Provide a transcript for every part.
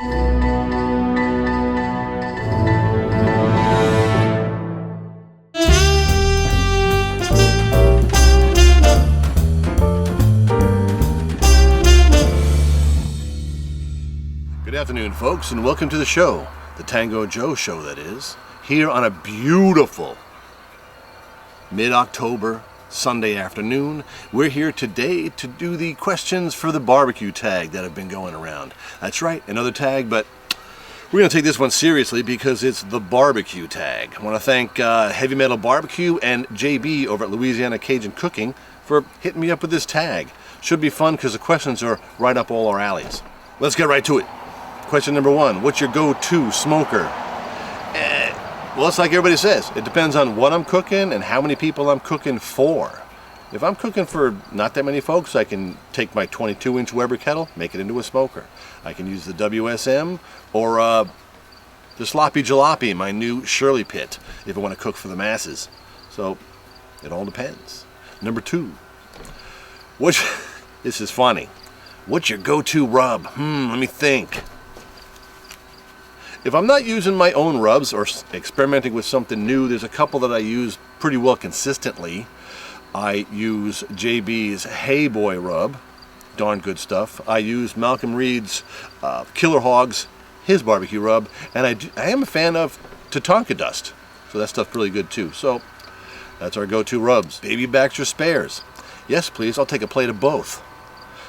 Good afternoon, folks, and welcome to the show, the Tango Joe Show, that is, here on a beautiful mid-October Sunday afternoon. We're here today to do the questions for the barbecue tag that have been going around. That's right, another tag, but we're going to take this one seriously because it's the barbecue tag. I want to thank Heavy Metal Barbecue and JB over at Louisiana Cajun Cooking for hitting me up with this tag. Should be fun because the questions are right up all our alleys. Let's get right to it. Question number one, what's your go-to smoker? Well, it's like everybody says. It depends on what I'm cooking and how many people I'm cooking for. If I'm cooking for not that many folks, I can take my 22-inch Weber kettle, make it into a smoker. I can use the WSM or the Sloppy Jalopy, my new Shirley pit, if I want to cook for the masses. So, it all depends. Number two, this is funny. What's your go-to rub? Let me think. If I'm not using my own rubs or experimenting with something new, there's a couple that I use pretty well consistently. I use JB's Hey Boy rub, darn good stuff. I use Malcolm Reed's Killer Hogs, his barbecue rub, and I am a fan of Tatanka Dust, so that stuff's really good too. So that's our go-to rubs. Baby backs or spares? Yes, please. I'll take a plate of both.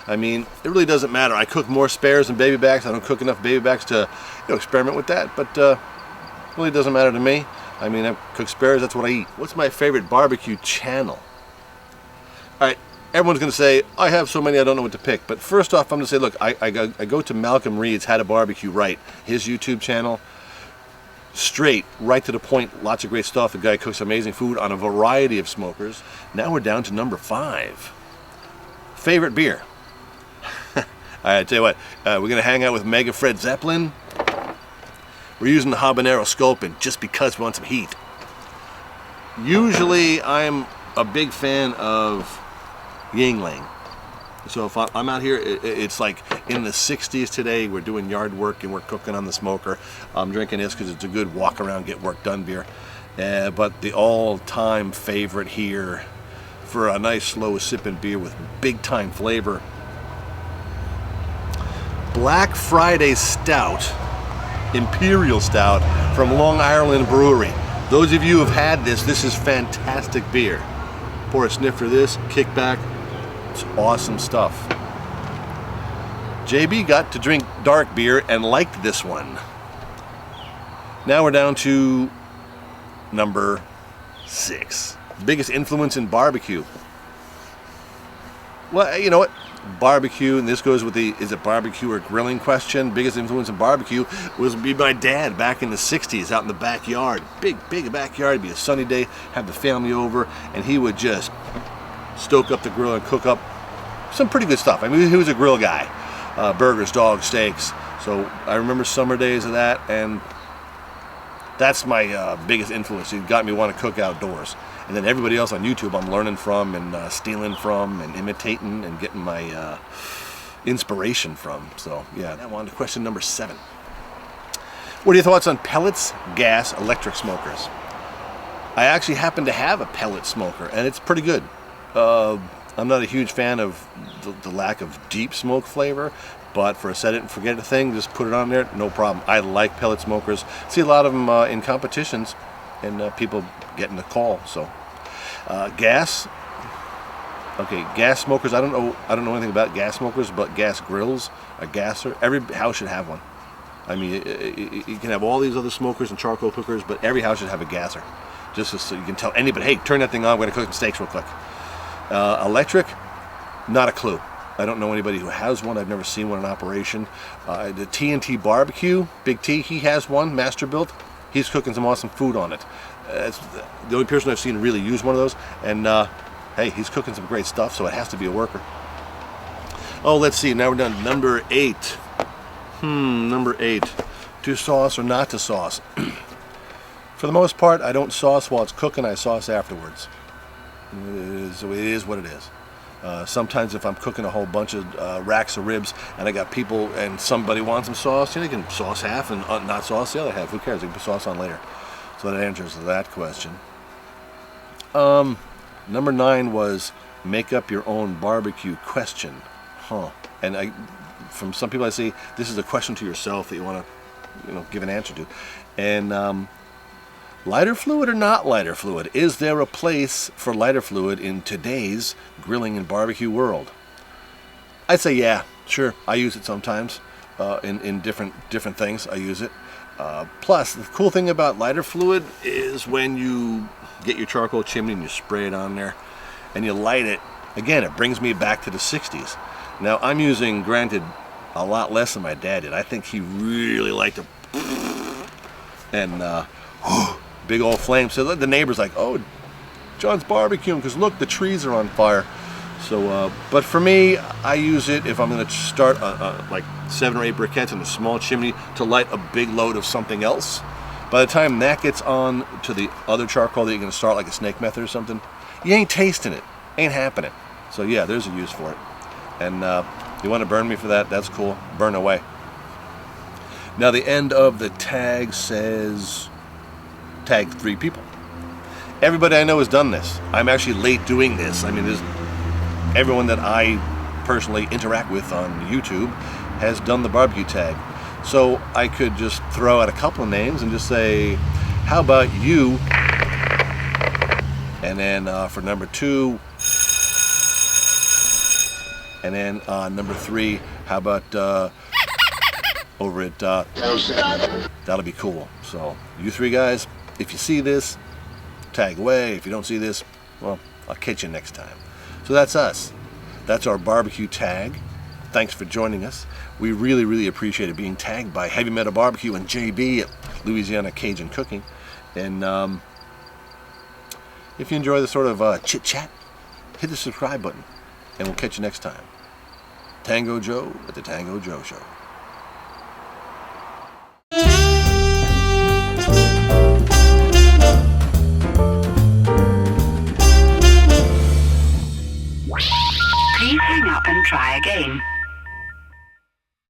I mean, it really doesn't matter. I cook more spares than baby backs. I don't cook enough baby backs to experiment with that, but really doesn't matter to me. I mean, I cook spares, that's what I eat. What's my favorite barbecue channel? All right, everyone's going to say, I have so many I don't know what to pick, but first off, I'm going to say, look, I go to Malcolm Reed's How to Barbecue Right, his YouTube channel. Straight, right to the point, lots of great stuff. The guy cooks amazing food on a variety of smokers. Now we're down to number 5. Favorite beer? All right, I tell you what, we're going to hang out with Mega Fred Zeppelin. We're using the Habanero Sculpin just because we want some heat. Usually, I'm a big fan of Yingling. So if I'm out here, it's like in the 60s today. We're doing yard work and we're cooking on the smoker. I'm drinking this because it's a good walk around, get work done beer. But the all-time favorite here for a nice slow sipping beer with big time flavor, Black Friday Stout, Imperial Stout from Long Island Brewery. Those of you who have had this is fantastic beer. Pour a snifter of this, kick back, it's awesome stuff. JB got to drink dark beer and liked this one. Now we're down to number 6. Biggest influence in barbecue. Well, you know what? Barbecue, and this goes with the is it barbecue or grilling question. Biggest influence in barbecue was be my dad back in the 60s out in the backyard. Big backyard. It'd be a sunny day, have the family over, and he would just stoke up the grill and cook up some pretty good stuff. I mean, he was a grill guy. Burgers, dogs, steaks. So I remember summer days of that, and that's my biggest influence. He got me want to cook outdoors. And then everybody else on YouTube I'm learning from and stealing from and imitating and getting my inspiration from. So yeah, now on to question number 7. What are your thoughts on pellets, gas, electric smokers? I actually happen to have a pellet smoker and it's pretty good. I'm not a huge fan of the lack of deep smoke flavor, but for a set it and forget it thing, just put it on there, no problem. I like pellet smokers. See a lot of them in competitions and people getting the call. So gas, okay, gas smokers. I don't know anything about gas smokers, but gas grills, a gasser. Every house should have one. I mean, you can have all these other smokers and charcoal cookers, but every house should have a gasser, just so you can tell anybody, hey, turn that thing on. We're gonna cook some steaks real quick. Electric, not a clue. I don't know anybody who has one. I've never seen one in operation. The TNT barbecue, Big T, he has one, master built. He's cooking some awesome food on it. It's the only person I've seen really use one of those, and hey, he's cooking some great stuff, so it has to be a worker. Oh, let's see, now we're down to number 8. Number 8. To sauce or not to sauce? For the most part, I don't sauce while it's cooking, I sauce afterwards. It is what it is. Sometimes if I'm cooking a whole bunch of racks of ribs and I got people and somebody wants some sauce, you can sauce half and not sauce the other half. Who cares? They can put sauce on later. So that answers that question. Number 9 was make up your own barbecue question. And from some people I see, this is a question to yourself that you want to give an answer to. And lighter fluid or not lighter fluid? Is there a place for lighter fluid in today's grilling and barbecue world? I'd say yeah, sure. I use it sometimes in different things. I use it. Plus, the cool thing about lighter fluid is when you get your charcoal chimney and you spray it on there and you light it. Again, it brings me back to the 60s. Now, I'm using, granted, a lot less than my dad did. I think he really liked to and big old flame. So the neighbor's like, oh, John's barbecuing because look, the trees are on fire. So, but for me, I use it if I'm going to start like 7 or 8 briquettes in a small chimney to light a big load of something else. By the time that gets on to the other charcoal that you're going to start, like a snake method or something, you ain't tasting it. Ain't happening. So yeah, there's a use for it. And you want to burn me for that? That's cool. Burn away. Now the end of the tag says tag 3 people. Everybody I know has done this. I'm actually late doing this. I mean, there's everyone that I personally interact with on YouTube has done the barbecue tag. So I could just throw out a couple of names and just say, how about you? And then for number 2, and then number 3, how about over at that'll be cool. So you 3 guys, if you see this, tag away. If you don't see this, well, I'll catch you next time. So that's us. That's our barbecue tag. Thanks for joining us. We really, really appreciate it being tagged by Heavy Metal Barbecue and JB at Louisiana Cajun Cooking. And if you enjoy the sort of chit-chat, hit the subscribe button, and we'll catch you next time. Tango Joe at the Tango Joe Show. Please hang up and try again.